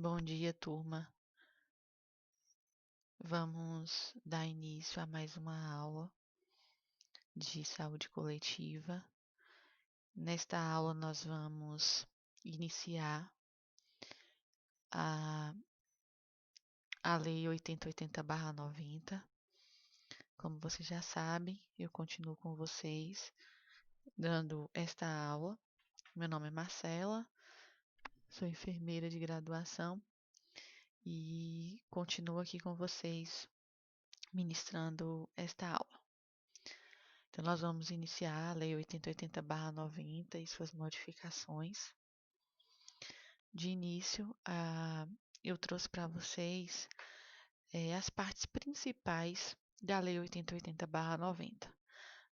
Bom dia, turma. Vamos dar início a mais uma aula de saúde coletiva. Nesta aula, nós vamos iniciar a, a Lei 8080/90. Como vocês já sabem, eu continuo com vocês dando esta aula. Meu nome é Marcela, sou enfermeira de graduação e continuo aqui com vocês ministrando esta aula. Então, nós vamos iniciar a Lei 8080/90 e suas modificações. De início, eu trouxe para vocês as partes principais da Lei 8080/90.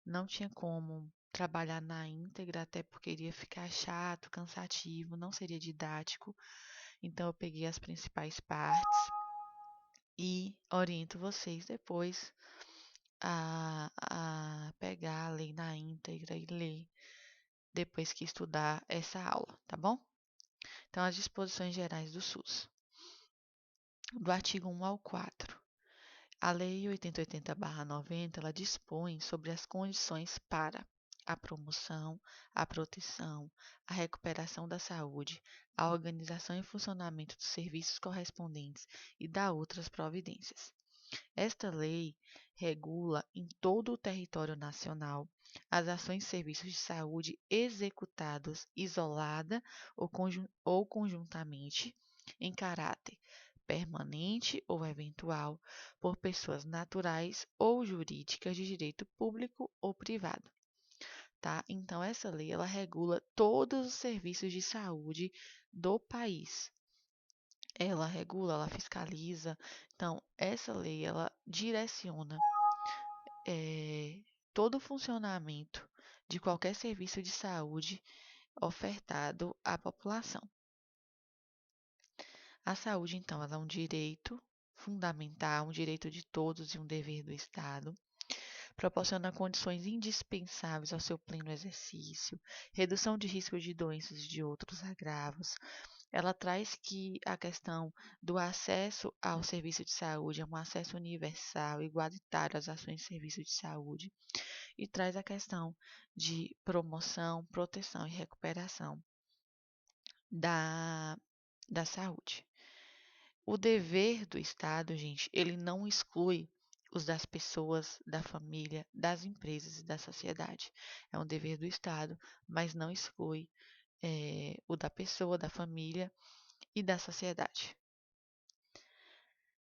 Não tinha como trabalhar na íntegra, até porque iria ficar chato, cansativo, não seria didático. Então, eu peguei as principais partes e oriento vocês depois a pegar a lei na íntegra e ler depois que estudar essa aula, tá bom? Então, as disposições gerais do SUS. Do artigo 1 ao 4. A Lei 8080/90, ela dispõe sobre as condições para a promoção, a proteção, a recuperação da saúde, a organização e funcionamento dos serviços correspondentes e da outras providências. Esta lei regula em todo o território nacional as ações e serviços de saúde executados isolada ou conjuntamente em caráter permanente ou eventual por pessoas naturais ou jurídicas de direito público ou privado. Tá? Então, essa lei ela regula todos os serviços de saúde do país. Ela regula, ela fiscaliza. Então, essa lei ela direciona todo o funcionamento de qualquer serviço de saúde ofertado à população. A saúde, então, ela é um direito fundamental, um direito de todos e um dever do Estado. Proporciona condições indispensáveis ao seu pleno exercício, redução de risco de doenças e de outros agravos. Ela traz que a questão do acesso ao serviço de saúde é um acesso universal, igualitário às ações de serviço de saúde, e traz a questão de promoção, proteção e recuperação da saúde. O dever do Estado, gente, ele não exclui os das pessoas, da família, das empresas e da sociedade. É um dever do Estado, mas não exclui o da pessoa, da família e da sociedade.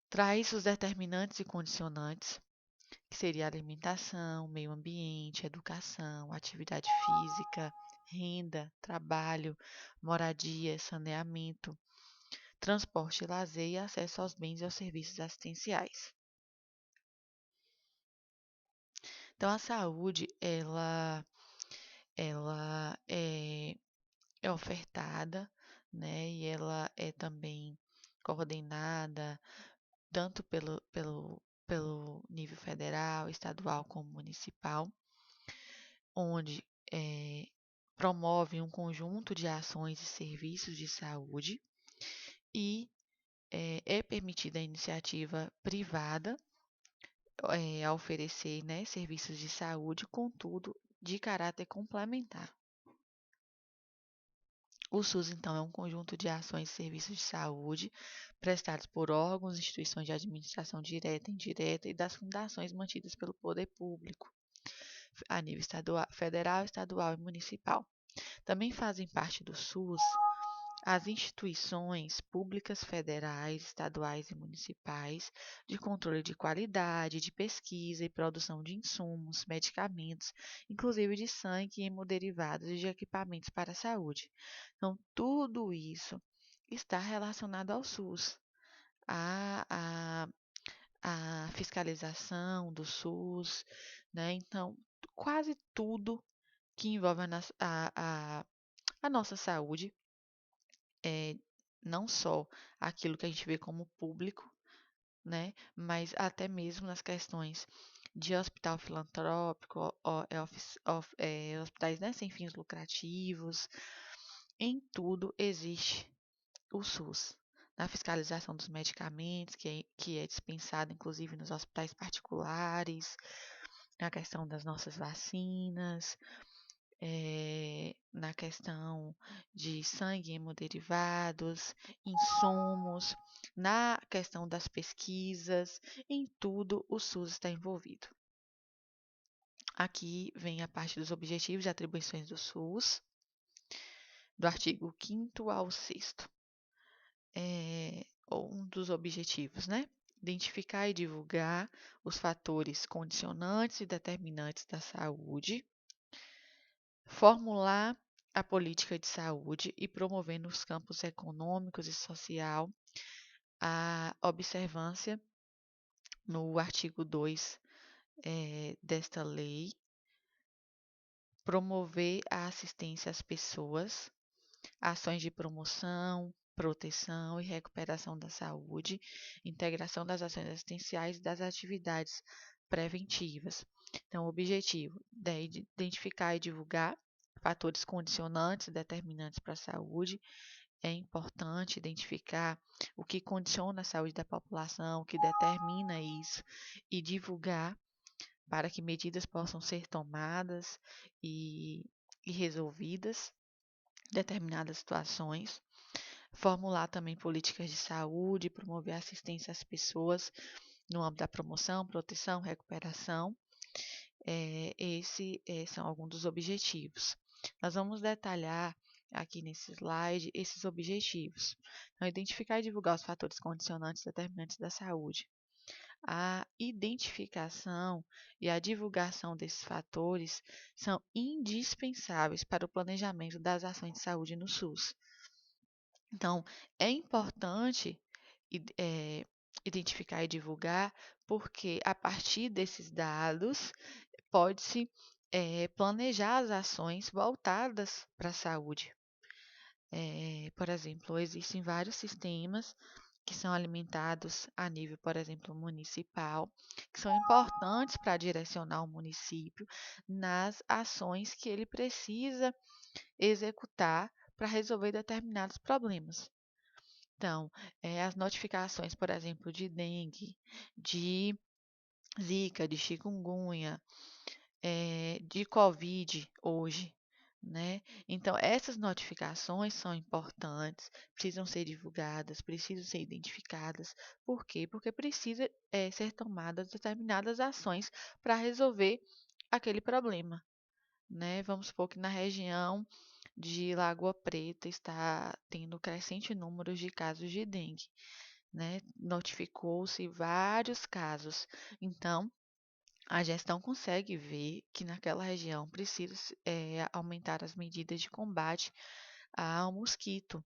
Traz os determinantes e condicionantes, que seria alimentação, meio ambiente, educação, atividade física, renda, trabalho, moradia, saneamento, transporte, lazer e acesso aos bens e aos serviços assistenciais. Então, a saúde, ela é ofertada, né, e ela é também coordenada tanto pelo nível federal, estadual como municipal, onde promove um conjunto de ações e serviços de saúde e é permitida a iniciativa privada a oferecer, né, serviços de saúde, contudo, de caráter complementar. O SUS, então, é um conjunto de ações e serviços de saúde prestados por órgãos, instituições de administração direta e indireta e das fundações mantidas pelo poder público, a nível federal, estadual e municipal. Também fazem parte do SUS as instituições públicas federais, estaduais e municipais de controle de qualidade, de pesquisa e produção de insumos, medicamentos, inclusive de sangue e hemoderivados e de equipamentos para a saúde. Então, tudo isso está relacionado ao SUS. A fiscalização do SUS, né? Então, quase tudo que envolve a nossa saúde não só aquilo que a gente vê como público, né, mas até mesmo nas questões de hospital filantrópico, hospitais, né, sem fins lucrativos, em tudo existe o SUS, na fiscalização dos medicamentos, que é dispensado inclusive nos hospitais particulares, na questão das nossas vacinas, na questão de sangue e hemoderivados, insumos, na questão das pesquisas, em tudo o SUS está envolvido. Aqui vem a parte dos objetivos e atribuições do SUS, do artigo 5º ao 6º. Um dos objetivos, né? Identificar e divulgar os fatores condicionantes e determinantes da saúde, formular a política de saúde e promover nos campos econômicos e social a observância no artigo 2 desta lei, promover a assistência às pessoas, ações de promoção, proteção e recuperação da saúde, integração das ações assistenciais e das atividades preventivas. Então, o objetivo é identificar e divulgar fatores condicionantes e determinantes para a saúde. É importante identificar o que condiciona a saúde da população, o que determina isso, e divulgar para que medidas possam ser tomadas e resolvidas determinadas situações. Formular também políticas de saúde, promover assistência às pessoas no âmbito da promoção, proteção, recuperação. Esses são alguns dos objetivos. Nós vamos detalhar aqui nesse slide esses objetivos. Então, identificar e divulgar os fatores condicionantes determinantes da saúde. A identificação e a divulgação desses fatores são indispensáveis para o planejamento das ações de saúde no SUS. Então, é importante identificar e divulgar, porque a partir desses dados pode-se planejar as ações voltadas para a saúde. Por exemplo, existem vários sistemas que são alimentados a nível, por exemplo, municipal, que são importantes para direcionar o município nas ações que ele precisa executar para resolver determinados problemas. Então, as notificações, por exemplo, de dengue, de zika, de chikungunya, de covid hoje, né? Então, essas notificações são importantes, precisam ser divulgadas, precisam ser identificadas. Por quê? Porque precisa ser tomadas determinadas ações para resolver aquele problema, né? Vamos supor que na região de Lagoa Preta está tendo crescente número de casos de dengue, né? Notificou-se vários casos. Então, a gestão consegue ver que naquela região precisa aumentar as medidas de combate ao mosquito.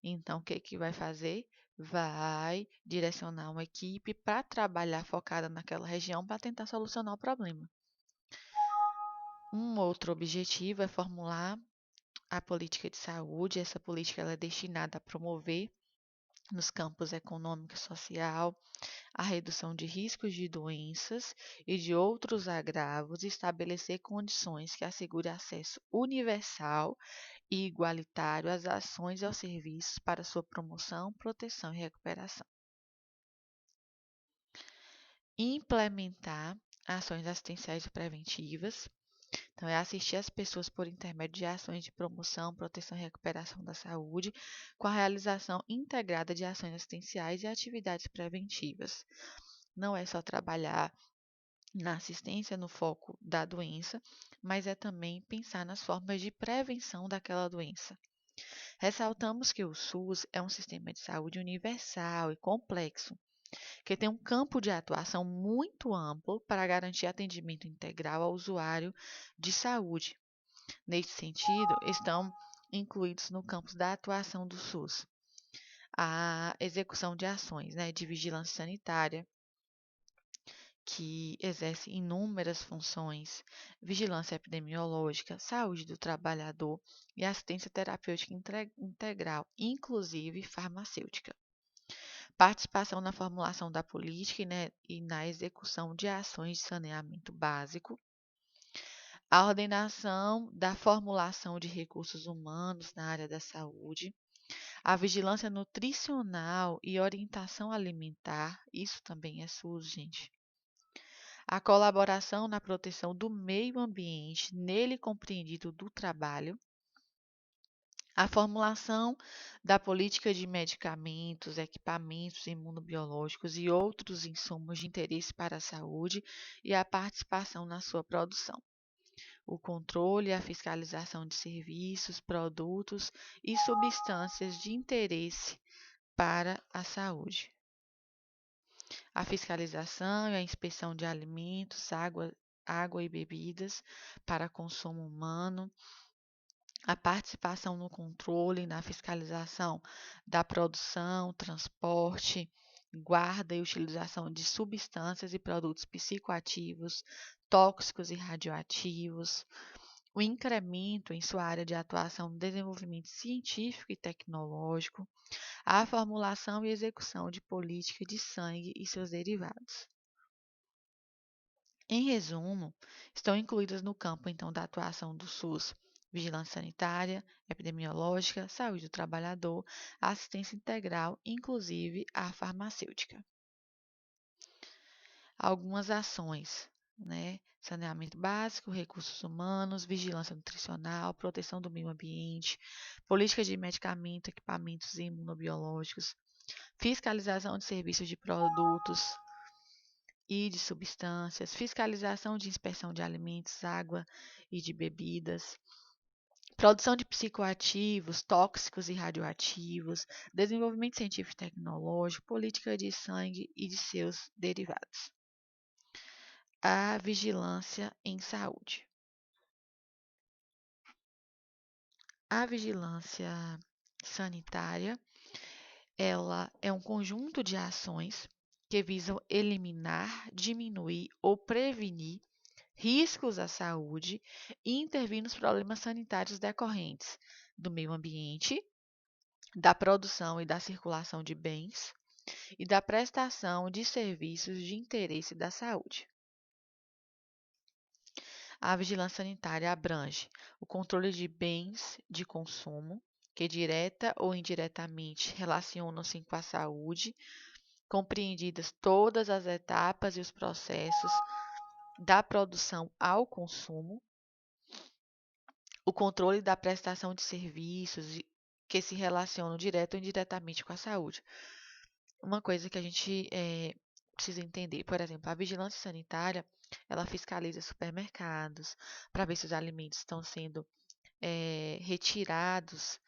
Então, o que vai fazer? Vai direcionar uma equipe para trabalhar focada naquela região para tentar solucionar o problema. Um outro objetivo é formular a política de saúde. Essa política ela é destinada a promover nos campos econômico e social a redução de riscos de doenças e de outros agravos e estabelecer condições que assegurem acesso universal e igualitário às ações e aos serviços para sua promoção, proteção e recuperação. Implementar ações assistenciais e preventivas. Então, é assistir as pessoas por intermédio de ações de promoção, proteção e recuperação da saúde, com a realização integrada de ações assistenciais e atividades preventivas. Não é só trabalhar na assistência no foco da doença, mas é também pensar nas formas de prevenção daquela doença. Ressaltamos que o SUS é um sistema de saúde universal e complexo, que tem um campo de atuação muito amplo para garantir atendimento integral ao usuário de saúde. Neste sentido, estão incluídos no campo da atuação do SUS a execução de ações, de vigilância sanitária, que exerce inúmeras funções: vigilância epidemiológica, saúde do trabalhador e assistência terapêutica integral, inclusive farmacêutica. Participação na formulação da política e na execução de ações de saneamento básico. A ordenação da formulação de recursos humanos na área da saúde. A vigilância nutricional e orientação alimentar, isso também é SUS, gente. A colaboração na proteção do meio ambiente, nele compreendido do trabalho. A formulação da política de medicamentos, equipamentos imunobiológicos e outros insumos de interesse para a saúde e a participação na sua produção. O controle e a fiscalização de serviços, produtos e substâncias de interesse para a saúde. A fiscalização e a inspeção de alimentos, água e bebidas para consumo humano, a participação no controle e na fiscalização da produção, transporte, guarda e utilização de substâncias e produtos psicoativos, tóxicos e radioativos, o incremento em sua área de atuação no desenvolvimento científico e tecnológico, a formulação e execução de política de sangue e seus derivados. Em resumo, estão incluídas no campo então da atuação do SUS vigilância sanitária, epidemiológica, saúde do trabalhador, assistência integral, inclusive a farmacêutica. Algumas ações, né? Saneamento básico, recursos humanos, vigilância nutricional, proteção do meio ambiente, política de medicamento, equipamentos imunobiológicos, fiscalização de serviços de produtos e de substâncias, fiscalização de inspeção de alimentos, água e de bebidas, produção de psicoativos, tóxicos e radioativos, desenvolvimento científico e tecnológico, política de sangue e de seus derivados. A vigilância em saúde. A vigilância sanitária, ela é um conjunto de ações que visam eliminar, diminuir ou prevenir riscos à saúde e intervir nos problemas sanitários decorrentes do meio ambiente, da produção e da circulação de bens e da prestação de serviços de interesse da saúde. A vigilância sanitária abrange o controle de bens de consumo, que direta ou indiretamente relacionam-se com a saúde, compreendidas todas as etapas e os processos da produção ao consumo, o controle da prestação de serviços que se relacionam direto ou indiretamente com a saúde. Uma coisa que a gente precisa entender, por exemplo, a vigilância sanitária, ela fiscaliza supermercados para ver se os alimentos estão sendo retirados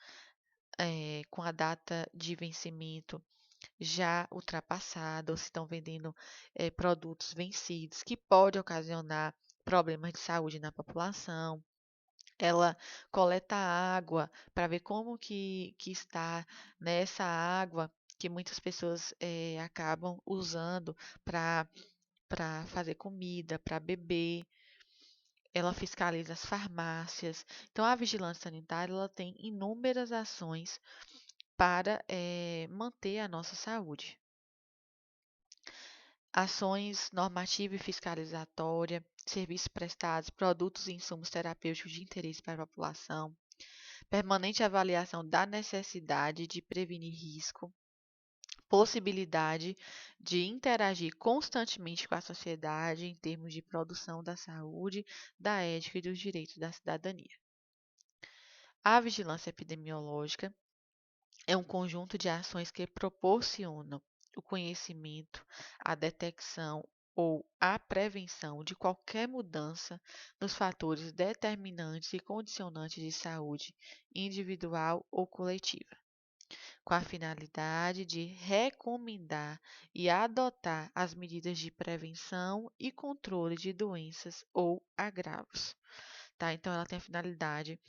com a data de vencimento já ultrapassada, ou se estão vendendo produtos vencidos, que pode ocasionar problemas de saúde na população. Ela coleta água para ver como que está nessa água que muitas pessoas acabam usando para fazer comida, para beber. Ela fiscaliza as farmácias. Então, a vigilância sanitária ela tem inúmeras ações para manter a nossa saúde. Ações normativa e fiscalizatória, serviços prestados, produtos e insumos terapêuticos de interesse para a população, permanente avaliação da necessidade de prevenir risco, possibilidade de interagir constantemente com a sociedade em termos de produção da saúde, da ética e dos direitos da cidadania. A vigilância epidemiológica é um conjunto de ações que proporcionam o conhecimento, a detecção ou a prevenção de qualquer mudança nos fatores determinantes e condicionantes de saúde individual ou coletiva, com a finalidade de recomendar e adotar as medidas de prevenção e controle de doenças ou agravos. Tá? Então, ela tem a finalidade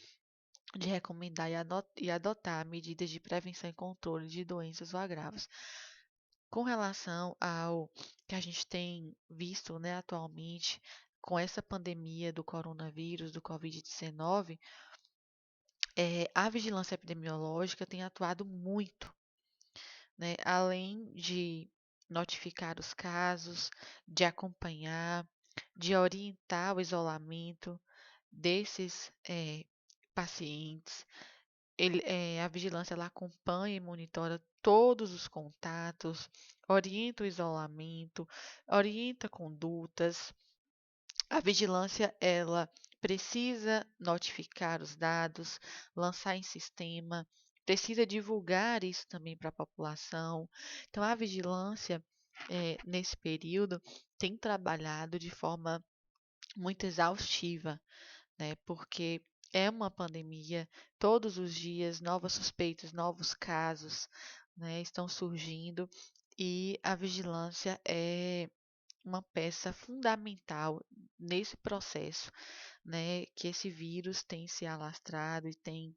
de recomendar e adotar medidas de prevenção e controle de doenças ou agravos. Com relação ao que a gente tem visto, né, atualmente, com essa pandemia do coronavírus, do Covid-19, a vigilância epidemiológica tem atuado muito, né, além de notificar os casos, de acompanhar, de orientar o isolamento desses pacientes, A vigilância ela acompanha e monitora todos os contatos, orienta o isolamento, orienta condutas. A vigilância ela precisa notificar os dados, lançar em sistema, precisa divulgar isso também para a população. Então, a vigilância, nesse período, tem trabalhado de forma muito exaustiva, né? Porque é uma pandemia, todos os dias novos suspeitos, novos casos, né, estão surgindo e a vigilância é uma peça fundamental nesse processo, né, que esse vírus tem se alastrado e tem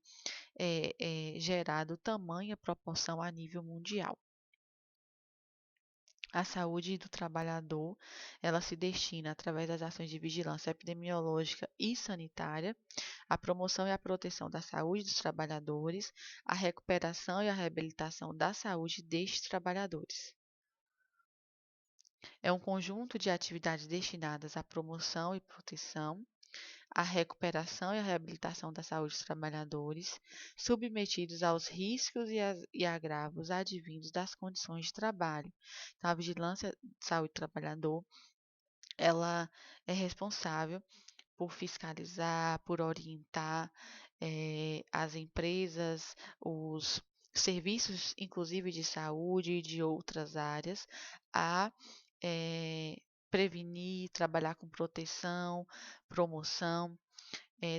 gerado tamanha proporção a nível mundial. A saúde do trabalhador, ela se destina, através das ações de vigilância epidemiológica e sanitária, à promoção e à proteção da saúde dos trabalhadores, à recuperação e à reabilitação da saúde destes trabalhadores. É um conjunto de atividades destinadas à promoção e proteção, à recuperação e à reabilitação da saúde dos trabalhadores, submetidos aos riscos e agravos advindos das condições de trabalho. Então, a vigilância de saúde do trabalhador, ela é responsável por fiscalizar, por orientar as empresas, os serviços, inclusive de saúde e de outras áreas, a eh, prevenir, trabalhar com proteção, promoção,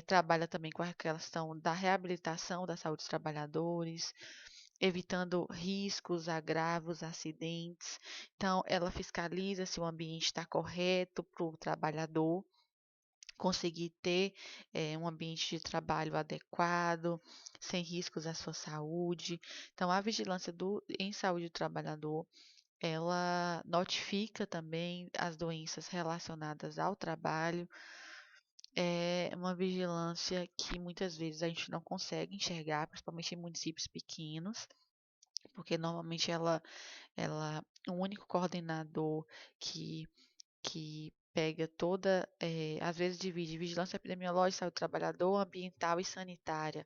trabalha também com a questão da reabilitação da saúde dos trabalhadores, evitando riscos, agravos, acidentes. Então, ela fiscaliza se o ambiente está correto para o trabalhador conseguir ter um ambiente de trabalho adequado, sem riscos à sua saúde. Então, a vigilância em saúde do trabalhador, ela notifica também as doenças relacionadas ao trabalho. É uma vigilância que muitas vezes a gente não consegue enxergar, principalmente em municípios pequenos, porque normalmente o único coordenador que pega toda, às vezes divide vigilância epidemiológica, saúde do trabalhador, ambiental e sanitária,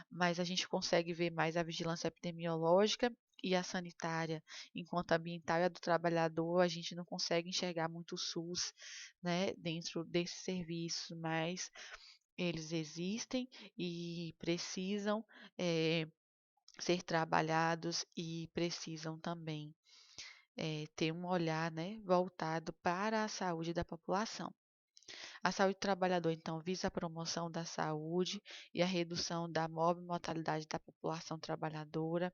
mas a gente consegue ver mais a vigilância epidemiológica e a sanitária, enquanto a ambiental e a do trabalhador a gente não consegue enxergar muito o SUS, né, dentro desse serviço, mas eles existem e precisam ser trabalhados e precisam também ter um olhar, né, voltado para a saúde da população. A saúde do trabalhador, então, visa a promoção da saúde e a redução da morbimortalidade da população trabalhadora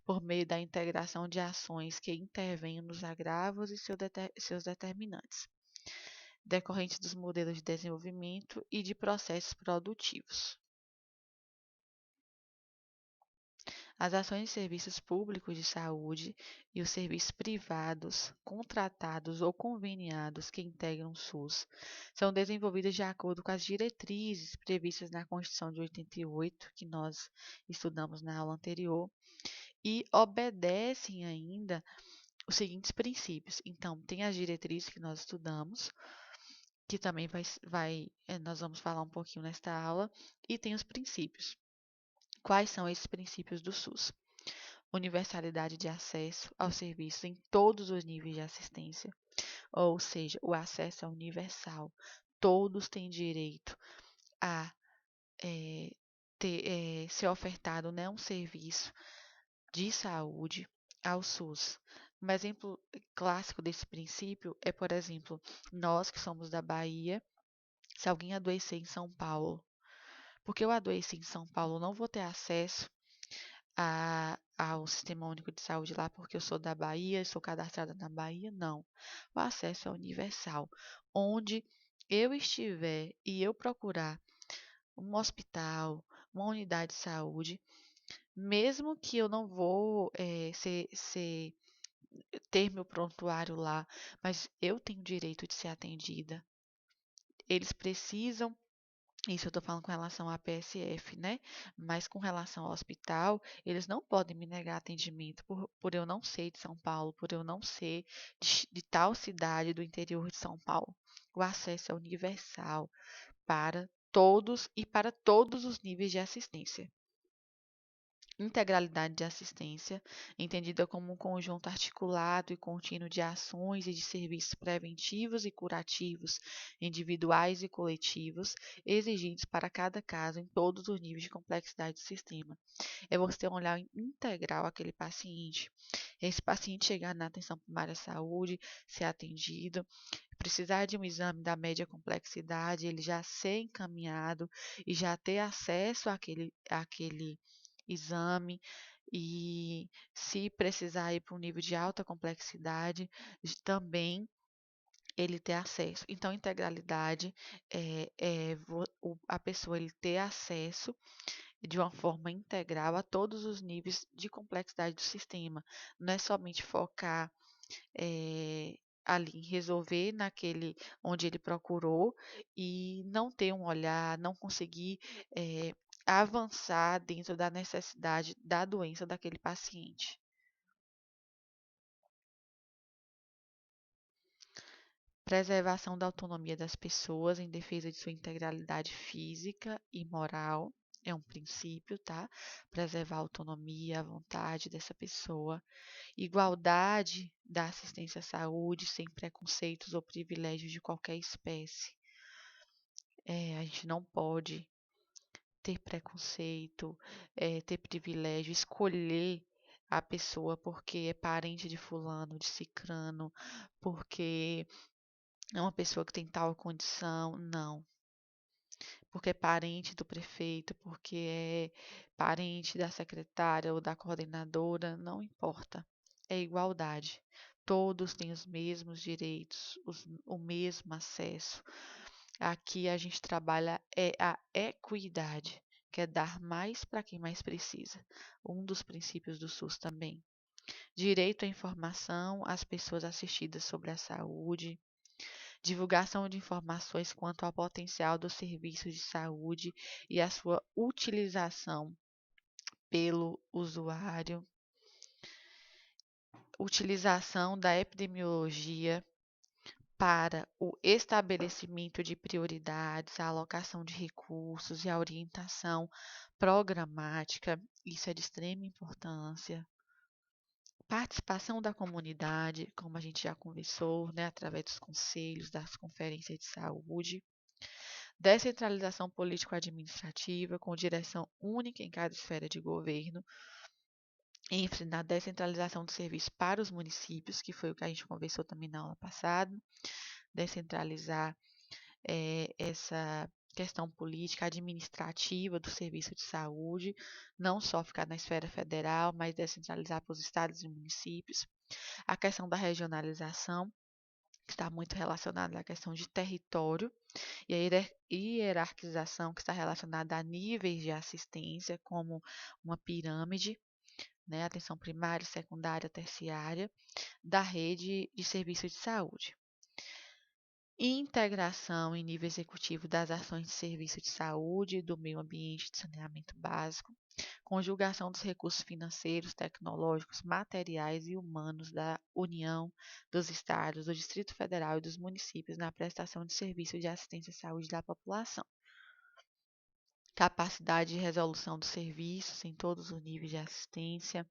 por meio da integração de ações que intervenham nos agravos e seus determinantes, decorrentes dos modelos de desenvolvimento e de processos produtivos. As ações de serviços públicos de saúde e os serviços privados, contratados ou conveniados que integram o SUS são desenvolvidas de acordo com as diretrizes previstas na Constituição de 88, que nós estudamos na aula anterior, e obedecem ainda os seguintes princípios. Então, tem as diretrizes que nós estudamos, que também nós vamos falar um pouquinho nesta aula, e tem os princípios. Quais são esses princípios do SUS? Universalidade de acesso ao serviço em todos os níveis de assistência, ou seja, o acesso é universal. Todos têm direito a ser ofertado, né, um serviço de saúde ao SUS. Um exemplo clássico desse princípio é, por exemplo, nós que somos da Bahia, se alguém adoecer em São Paulo, porque eu adoeci em São Paulo, não vou ter acesso ao Sistema Único de Saúde lá porque eu sou da Bahia, sou cadastrada na Bahia, não. O acesso é universal. Onde eu estiver e eu procurar um hospital, uma unidade de saúde, mesmo que eu não vou ter meu prontuário lá, mas eu tenho direito de ser atendida. Eles precisam. Isso eu estou falando com relação à PSF, né? Mas com relação ao hospital, eles não podem me negar atendimento por eu não ser de São Paulo, por eu não ser de tal cidade do interior de São Paulo. O acesso é universal para todos e para todos os níveis de assistência. Integralidade de assistência, entendida como um conjunto articulado e contínuo de ações e de serviços preventivos e curativos, individuais e coletivos, exigidos para cada caso em todos os níveis de complexidade do sistema. É você ter um olhar integral àquele paciente. Esse paciente chegar na atenção primária de saúde, ser atendido, precisar de um exame da média complexidade, ele já ser encaminhado e já ter acesso àquele exame, e se precisar ir para um nível de alta complexidade, também ele ter acesso. Então, integralidade a pessoa ele ter acesso de uma forma integral a todos os níveis de complexidade do sistema. Não é somente focar ali em resolver naquele onde ele procurou e não ter um olhar, não conseguir avançar dentro da necessidade da doença daquele paciente. Preservação da autonomia das pessoas em defesa de sua integralidade física e moral é um princípio, tá? Preservar a autonomia, a vontade dessa pessoa. Igualdade da assistência à saúde, sem preconceitos ou privilégios de qualquer espécie. A gente não pode ter preconceito, ter privilégio, escolher a pessoa porque é parente de fulano, de cicrano, porque é uma pessoa que tem tal condição. Não. Porque é parente do prefeito, porque é parente da secretária ou da coordenadora, não importa. É igualdade. Todos têm os mesmos direitos, o mesmo acesso. Aqui a gente trabalha a equidade, que é dar mais para quem mais precisa. Um dos princípios do SUS também. Direito à informação às pessoas assistidas sobre a saúde, divulgação de informações quanto ao potencial dos serviços de saúde e a sua utilização pelo usuário, utilização da epidemiologia para o estabelecimento de prioridades, a alocação de recursos e a orientação programática, isso é de extrema importância. Participação da comunidade, como a gente já conversou, né, através dos conselhos, das conferências de saúde. Descentralização político-administrativa, com direção única em cada esfera de governo. ênfase na descentralização do serviço para os municípios, que foi o que a gente conversou também na aula passada. Descentralizar essa questão política, administrativa do serviço de saúde, não só ficar na esfera federal, mas descentralizar para os estados e municípios. A questão da regionalização, que está muito relacionada à questão de território, e a hierarquização, que está relacionada a níveis de assistência, como uma pirâmide, né, atenção primária, secundária, terciária, da rede de serviços de saúde. Integração em nível executivo das ações de serviço de saúde, do meio ambiente, de saneamento básico, conjugação dos recursos financeiros, tecnológicos, materiais e humanos da União, dos Estados, do Distrito Federal e dos municípios na prestação de serviço de assistência à saúde da população. Capacidade de resolução dos serviços em todos os níveis de assistência,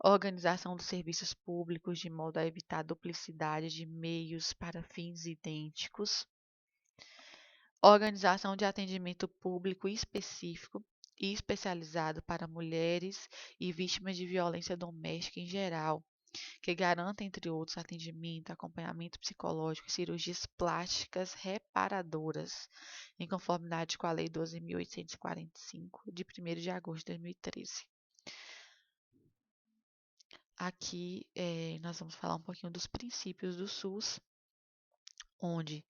organização dos serviços públicos de modo a evitar duplicidade de meios para fins idênticos, organização de atendimento público específico e especializado para mulheres e vítimas de violência doméstica em geral, que garanta, entre outros, atendimento, acompanhamento psicológico e cirurgias plásticas reparadoras, em conformidade com a Lei 12.845, de 1º de agosto de 2013. Aqui nós vamos falar um pouquinho dos princípios do SUS, onde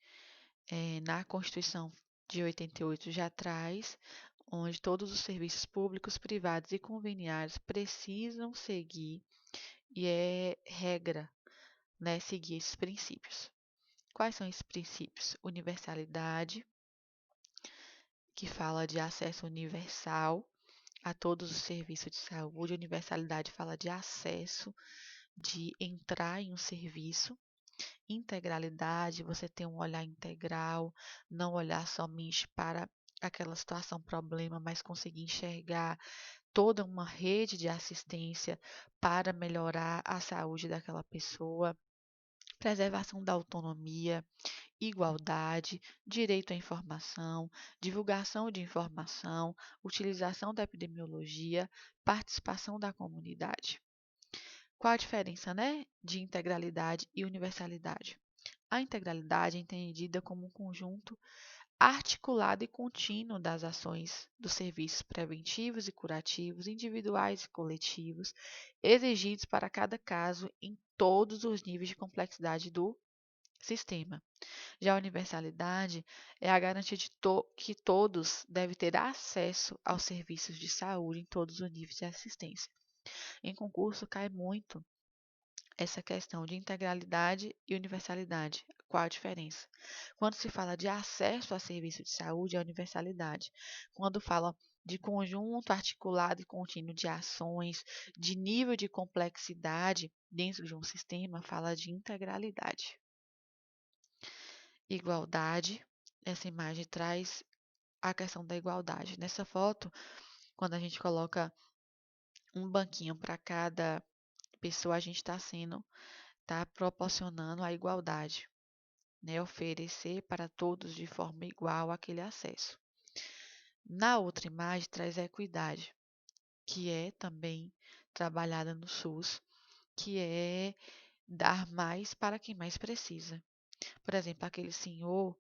na Constituição de 88 já traz, onde todos os serviços públicos, privados e conveniados precisam seguir, e é regra, né, seguir esses princípios. Quais são esses princípios? Universalidade, que fala de acesso universal a todos os serviços de saúde. Universalidade fala de acesso, de entrar em um serviço. Integralidade, você ter um olhar integral, não olhar somente para aquela situação, problema, mas conseguir enxergar toda uma rede de assistência para melhorar a saúde daquela pessoa, preservação da autonomia, igualdade, direito à informação, divulgação de informação, utilização da epidemiologia, participação da comunidade. Qual a diferença, né, de integralidade e universalidade? A integralidade é entendida como um conjunto articulado e contínuo das ações dos serviços preventivos e curativos, individuais e coletivos, exigidos para cada caso em todos os níveis de complexidade do sistema. Já a universalidade é a garantia de que todos devem ter acesso aos serviços de saúde em todos os níveis de assistência. Em concurso, cai muito essa questão de integralidade e universalidade. Qual a diferença? Quando se fala de acesso a serviço de saúde, é universalidade. Quando fala de conjunto articulado e contínuo de ações, de nível de complexidade dentro de um sistema, fala de integralidade. Igualdade. Essa imagem traz a questão da igualdade. Nessa foto, quando a gente coloca um banquinho para cada pessoa, a gente está proporcionando a igualdade, né? Oferecer para todos de forma igual aquele acesso. Na outra imagem, traz a equidade, que é também trabalhada no SUS, que é dar mais para quem mais precisa. Por exemplo, aquele senhor,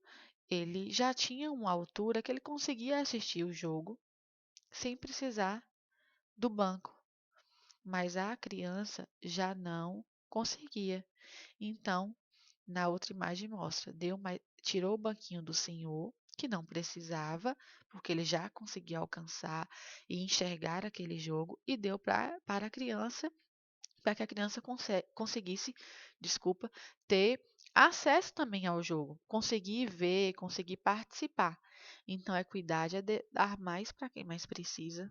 ele já tinha uma altura que ele conseguia assistir o jogo sem precisar do banco, mas a criança já não conseguia. Então, na outra imagem mostra, tirou o banquinho do senhor, que não precisava, porque ele já conseguia alcançar e enxergar aquele jogo, e deu para a criança, para que a criança conseguisse, ter acesso também ao jogo, conseguir ver, conseguir participar. Então, a equidade é dar mais para quem mais precisa.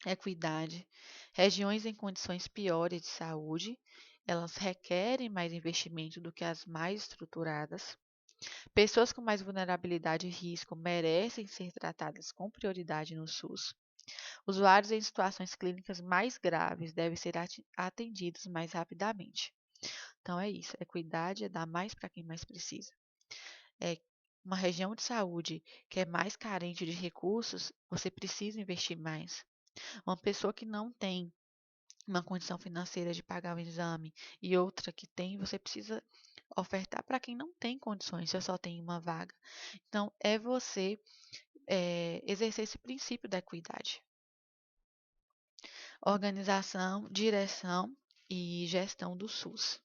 Equidade. Regiões em condições piores de saúde, elas requerem mais investimento do que as mais estruturadas. Pessoas com mais vulnerabilidade e risco merecem ser tratadas com prioridade no SUS. Usuários em situações clínicas mais graves devem ser atendidos mais rapidamente. Então é isso, equidade é dar mais para quem mais precisa. É uma região de saúde que é mais carente de recursos, você precisa investir mais. Uma pessoa que não tem uma condição financeira de pagar o exame e outra que tem, você precisa ofertar para quem não tem condições, se eu só tenho uma vaga. Então, é você exercer esse princípio da equidade. Organização, direção e gestão do SUS.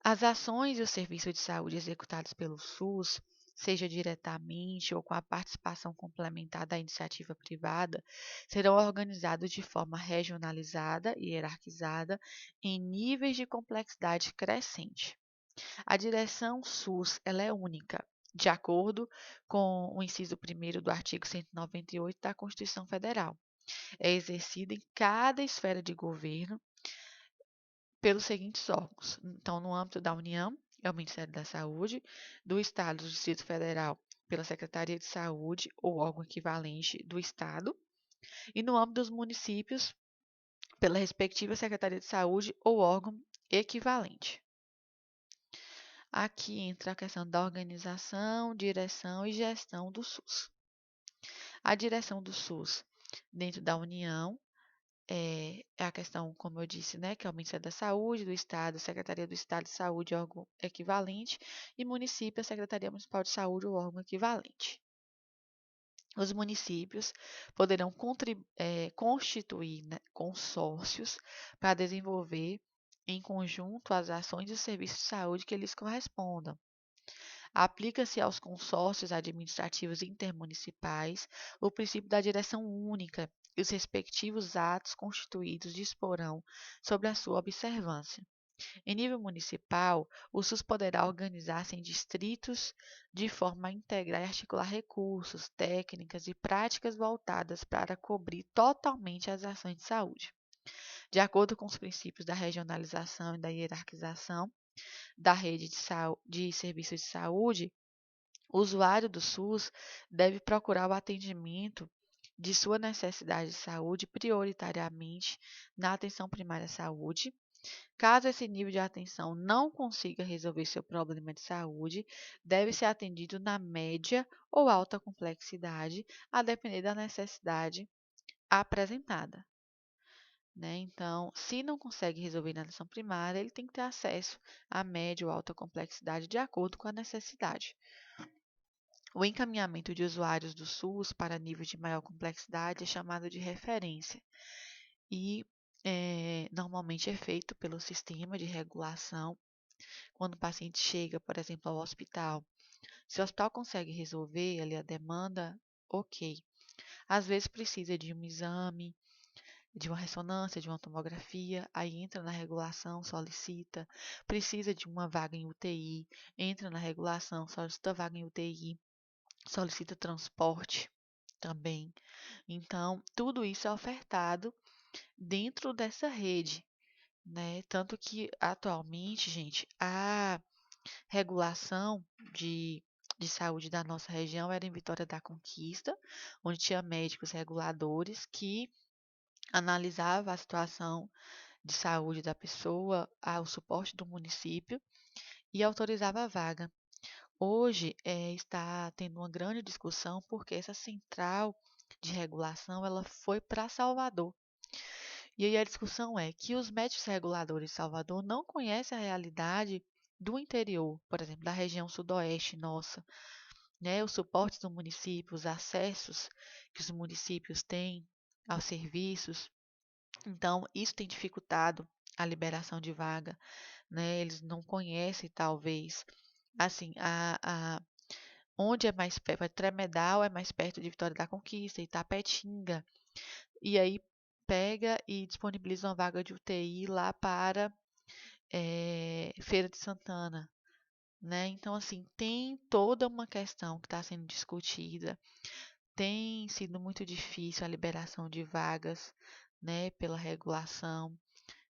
As ações e os serviços de saúde executados pelo SUS, seja diretamente ou com a participação complementar da iniciativa privada, serão organizados de forma regionalizada e hierarquizada em níveis de complexidade crescente. A direção SUS ela é única, de acordo com o inciso 1º do artigo 198 da Constituição Federal. É exercida em cada esfera de governo pelos seguintes órgãos. Então, no âmbito da União, é o Ministério da Saúde, do Estado, do Distrito Federal, pela Secretaria de Saúde ou órgão equivalente do Estado, e no âmbito dos municípios, pela respectiva Secretaria de Saúde ou órgão equivalente. Aqui entra a questão da organização, direção e gestão do SUS. A direção do SUS dentro da União é a questão, como eu disse, né, que é o Ministério da Saúde, do Estado, Secretaria do Estado de Saúde, órgão equivalente, e município, a Secretaria Municipal de Saúde, o órgão equivalente. Os municípios poderão constituir, né, consórcios para desenvolver em conjunto as ações e os serviços de saúde que lhes correspondam. Aplica-se aos consórcios administrativos intermunicipais o princípio da direção única e os respectivos atos constituídos disporão sobre a sua observância. Em nível municipal, o SUS poderá organizar-se em distritos de forma a integrar e articular recursos, técnicas e práticas voltadas para cobrir totalmente as ações de saúde. De acordo com os princípios da regionalização e da hierarquização da rede de serviços de saúde, o usuário do SUS deve procurar o atendimento de sua necessidade de saúde prioritariamente na atenção primária à saúde. Caso esse nível de atenção não consiga resolver seu problema de saúde, deve ser atendido na média ou alta complexidade, a depender da necessidade apresentada. Né? Então, se não consegue resolver na atenção primária, ele tem que ter acesso à média ou alta complexidade de acordo com a necessidade. O encaminhamento de usuários do SUS para níveis de maior complexidade é chamado de referência e normalmente é feito pelo sistema de regulação. Quando o paciente chega, por exemplo, ao hospital, se o hospital consegue resolver ali a demanda, ok. Às vezes precisa de um exame, de uma ressonância, de uma tomografia, aí entra na regulação, solicita, precisa de uma vaga em UTI, entra na regulação, solicita vaga em UTI, solicita transporte também. Então, tudo isso é ofertado dentro dessa rede, né? Tanto que atualmente, gente, a regulação de saúde da nossa região era em Vitória da Conquista, onde tinha médicos reguladores que analisava a situação de saúde da pessoa, o suporte do município e autorizava a vaga. Hoje está tendo uma grande discussão porque essa central de regulação ela foi para Salvador. E aí a discussão é que os médicos reguladores de Salvador não conhecem a realidade do interior, por exemplo, da região sudoeste nossa, né? Os suportes do município, os acessos que os municípios têm aos serviços. Então, isso tem dificultado a liberação de vaga, né? Eles não conhecem, talvez, assim, onde é mais perto, Tremedal é mais perto de Vitória da Conquista, Itapetinga, e aí pega e disponibiliza uma vaga de UTI lá para Feira de Santana, né? Então, assim, tem toda uma questão que está sendo discutida, tem sido muito difícil a liberação de vagas, né, pela regulação.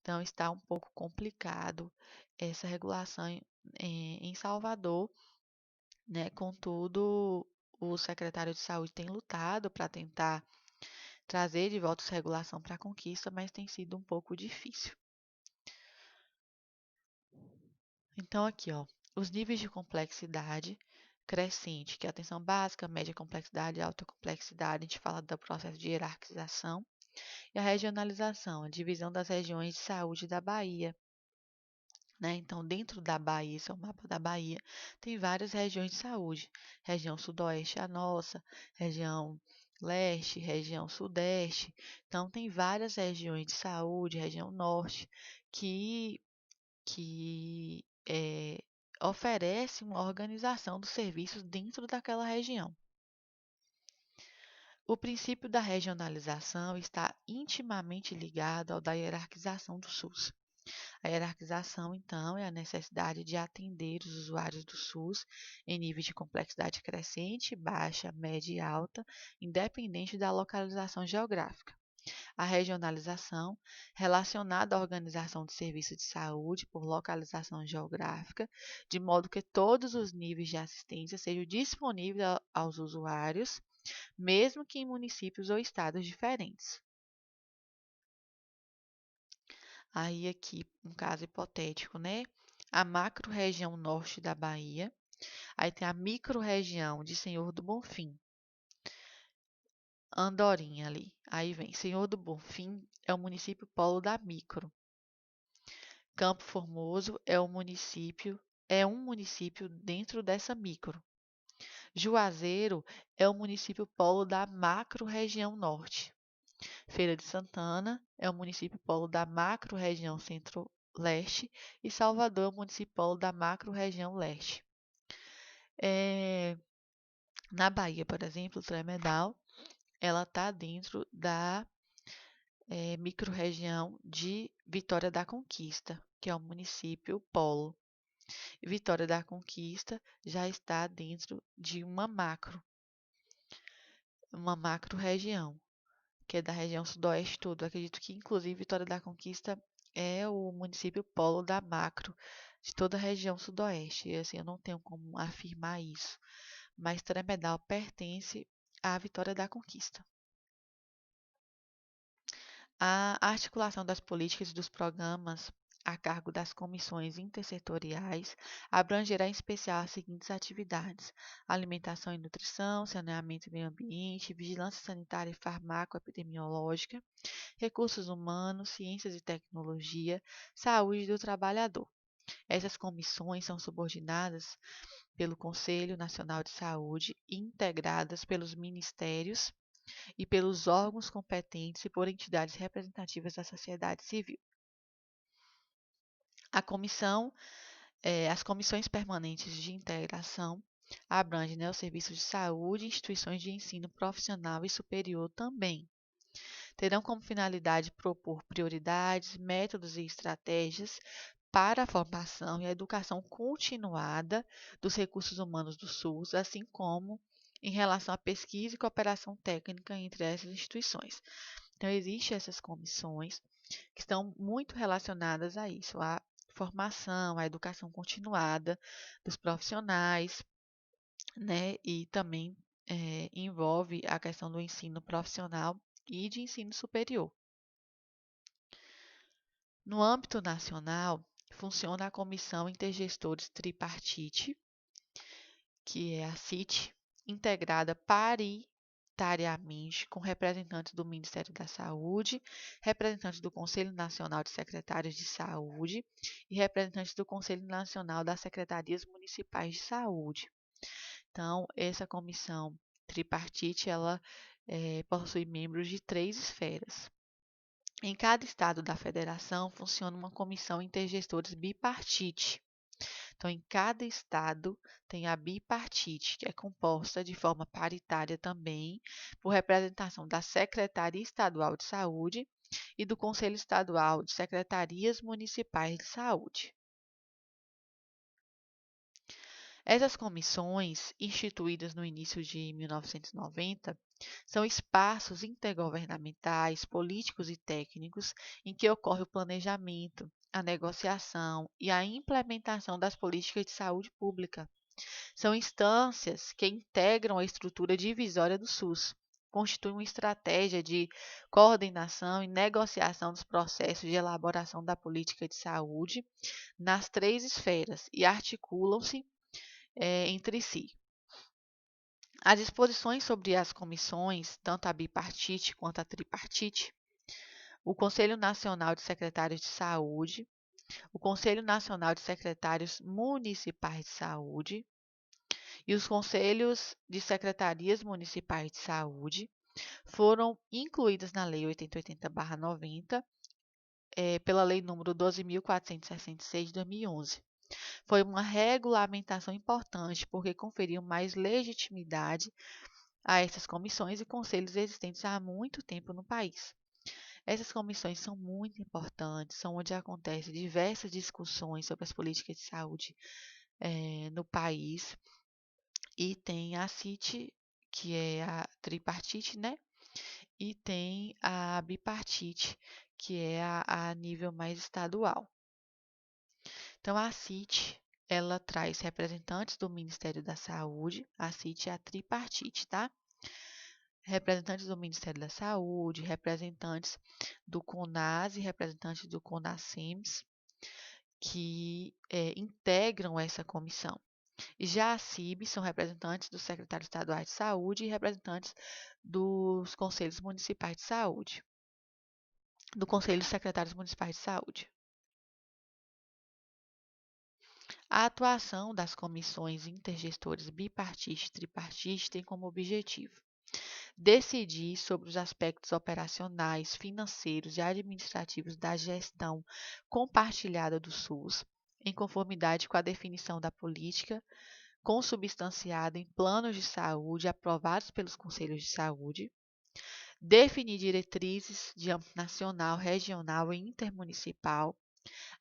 Então, está um pouco complicado essa regulação em Salvador, né? Contudo, o secretário de Saúde tem lutado para tentar trazer de volta essa regulação para a Conquista, mas tem sido um pouco difícil. Então, aqui, ó, os níveis de complexidade crescente, que é a atenção básica, média complexidade, alta complexidade, a gente fala do processo de hierarquização, e a regionalização, a divisão das regiões de saúde da Bahia. Né? Então, dentro da Bahia, esse é o mapa da Bahia, tem várias regiões de saúde. Região sudoeste é a nossa, região leste, região sudeste. Então, tem várias regiões de saúde, região norte, que oferece uma organização dos serviços dentro daquela região. O princípio da regionalização está intimamente ligado ao da hierarquização do SUS. A hierarquização, então, é a necessidade de atender os usuários do SUS em níveis de complexidade crescente, baixa, média e alta, independente da localização geográfica. A regionalização, relacionada à organização de serviços de saúde por localização geográfica, de modo que todos os níveis de assistência sejam disponíveis aos usuários, mesmo que em municípios ou estados diferentes. Aí aqui, um caso hipotético, né? A macro-região norte da Bahia, aí tem a micro-região de Senhor do Bonfim, Andorinha ali. Aí vem Senhor do Bonfim é o município polo da micro. Campo Formoso é um município dentro dessa micro. Juazeiro é o município polo da macro-região norte. Feira de Santana é o município polo da macro-região centro-leste e Salvador é o município polo da macro-região leste. Na Bahia, por exemplo, Tremedal, ela está dentro da micro-região de Vitória da Conquista, que é o município polo. Vitória da Conquista já está dentro de uma macro-região, que é da região sudoeste todo. Acredito que, inclusive, Vitória da Conquista é o município polo da macro de toda a região sudoeste. E, assim, eu não tenho como afirmar isso. Mas Tremedal pertence à Vitória da Conquista. A articulação das políticas e dos programas a cargo das comissões intersetoriais abrangerá em especial as seguintes atividades: alimentação e nutrição, saneamento e meio ambiente, vigilância sanitária e farmacoepidemiológica, recursos humanos, ciências e tecnologia, saúde do trabalhador. Essas comissões são subordinadas pelo Conselho Nacional de Saúde e integradas pelos ministérios e pelos órgãos competentes e por entidades representativas da sociedade civil. As comissões permanentes de integração abrangem, né, os serviços de saúde e instituições de ensino profissional e superior também. Terão como finalidade propor prioridades, métodos e estratégias para a formação e a educação continuada dos recursos humanos do SUS, assim como em relação à pesquisa e cooperação técnica entre essas instituições. Então, existem essas comissões que estão muito relacionadas a isso, à formação, à educação continuada dos profissionais, né? E também envolve a questão do ensino profissional e de ensino superior. No âmbito nacional, funciona a Comissão Intergestores Tripartite, que é a CIT, integrada paritariamente com representantes do Ministério da Saúde, representantes do Conselho Nacional de Secretários de Saúde e representantes do Conselho Nacional das Secretarias Municipais de Saúde. Então, essa comissão tripartite, ela possui membros de 3 esferas. Em cada estado da federação, funciona uma comissão intergestores bipartite. Então, em cada estado tem a bipartite, que é composta de forma paritária também, por representação da Secretaria Estadual de Saúde e do Conselho Estadual de Secretarias Municipais de Saúde. Essas comissões, instituídas no início de 1990, são espaços intergovernamentais, políticos e técnicos em que ocorre o planejamento, a negociação e a implementação das políticas de saúde pública. São instâncias que integram a estrutura divisória do SUS, constituem uma estratégia de coordenação e negociação dos processos de elaboração da política de saúde nas 3 esferas e articulam-se entre si. As disposições sobre as comissões, tanto a bipartite quanto a tripartite, o Conselho Nacional de Secretários de Saúde, o Conselho Nacional de Secretários Municipais de Saúde e os Conselhos de Secretarias Municipais de Saúde foram incluídas na Lei 8080/90, pela Lei nº 12.466 de 2011. Foi uma regulamentação importante porque conferiu mais legitimidade a essas comissões e conselhos existentes há muito tempo no país. Essas comissões são muito importantes, são onde acontecem diversas discussões sobre as políticas de saúde no país. E tem a CIT, que é a tripartite, né? E tem a bipartite, que é a nível mais estadual. Então, a CIT, ela traz representantes do Ministério da Saúde, a CIT é a tripartite, tá? Representantes do Ministério da Saúde, representantes do CONAS e representantes do CONASEMS, que integram essa comissão. E já a CIB são representantes dos secretários estaduais de saúde e representantes dos conselhos municipais de saúde, do Conselho de Secretários Municipais de Saúde. A atuação das comissões intergestores bipartite e tripartite tem como objetivo decidir sobre os aspectos operacionais, financeiros e administrativos da gestão compartilhada do SUS, em conformidade com a definição da política consubstanciada em planos de saúde aprovados pelos conselhos de saúde, definir diretrizes de âmbito nacional, regional e intermunicipal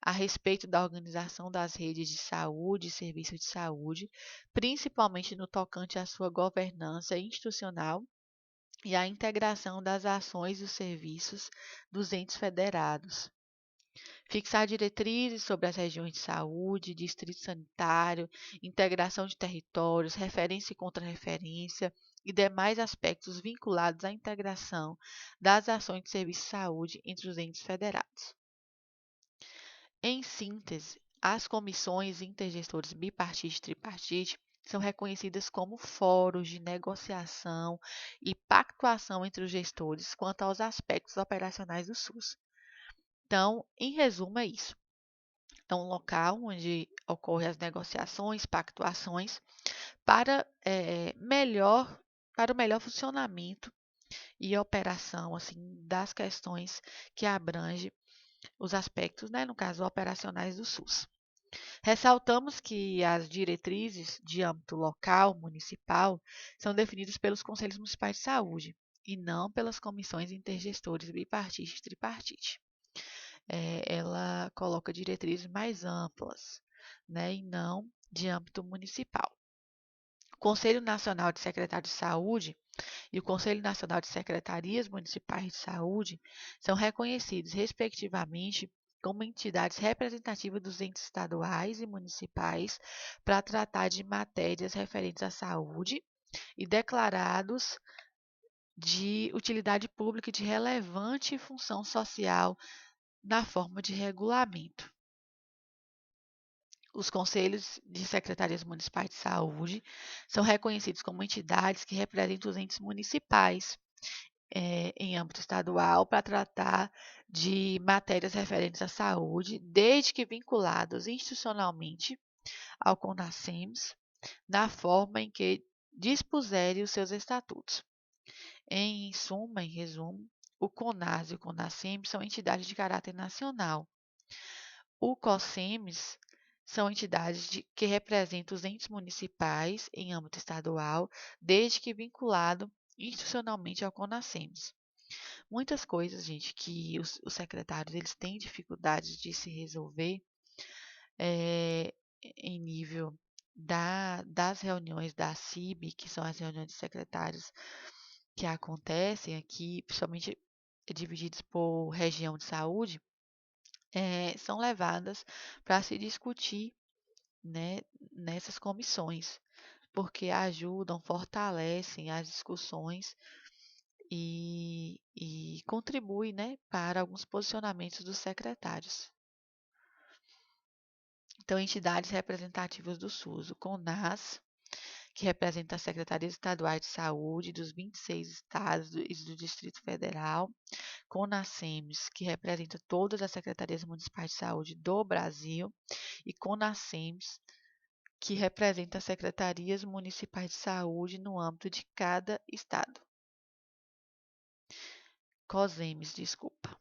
a respeito da organização das redes de saúde e serviços de saúde, principalmente no tocante à sua governança institucional e à integração das ações e os serviços dos entes federados. Fixar diretrizes sobre as regiões de saúde, distrito sanitário, integração de territórios, referência e contra-referência, e demais aspectos vinculados à integração das ações de serviço de saúde entre os entes federados. Em síntese, as comissões intergestores bipartite e tripartite são reconhecidas como fóruns de negociação e pactuação entre os gestores quanto aos aspectos operacionais do SUS. Então, em resumo, é isso. É um local onde ocorrem as negociações, pactuações para, para o melhor funcionamento e operação assim, das questões que abrangem os aspectos, né, no caso, operacionais do SUS. Ressaltamos que as diretrizes de âmbito local, municipal, são definidas pelos Conselhos Municipais de Saúde e não pelas comissões intergestores bipartite e tripartite. Ela coloca diretrizes mais amplas, né, e não de âmbito municipal. O Conselho Nacional de Secretários de Saúde e o Conselho Nacional de Secretarias Municipais de Saúde são reconhecidos, respectivamente, como entidades representativas dos entes estaduais e municipais para tratar de matérias referentes à saúde e declarados de utilidade pública e de relevante função social na forma de regulamento. Os conselhos de secretarias municipais de saúde são reconhecidos como entidades que representam os entes municipais em âmbito estadual para tratar de matérias referentes à saúde, desde que vinculados institucionalmente ao CONASEMS, na forma em que dispuserem os seus estatutos. Em suma, em resumo, o CONAS e o CONASEMS são entidades de caráter nacional. O COSEMS são entidades que representam os entes municipais em âmbito estadual, desde que vinculado institucionalmente ao CONASEMS. Muitas coisas, gente, que os secretários eles têm dificuldade de se resolver em nível das reuniões da CIB, que são as reuniões de secretários que acontecem aqui, principalmente divididos por região de saúde, são levadas para se discutir, né, nessas comissões, porque ajudam, fortalecem as discussões e contribuem, né, para alguns posicionamentos dos secretários. Então, entidades representativas do SUS, o CONAS, que representa as secretarias estaduais de saúde dos 26 estados e do Distrito Federal, CONASEMS, que representa todas as secretarias municipais de saúde do Brasil, e CONASEMS, que representa as secretarias municipais de saúde no âmbito de cada estado. COSEMS, desculpa.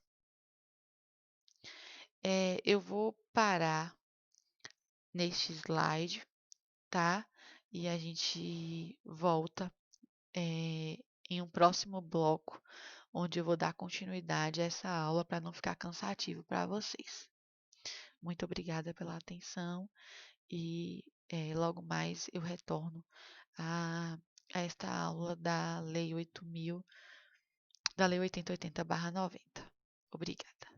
Eu vou parar neste slide, tá? E a gente volta em um próximo bloco, onde eu vou dar continuidade a essa aula para não ficar cansativo para vocês. Muito obrigada pela atenção e logo mais eu retorno a esta aula da Lei 8.000, da Lei 8080/90. Obrigada.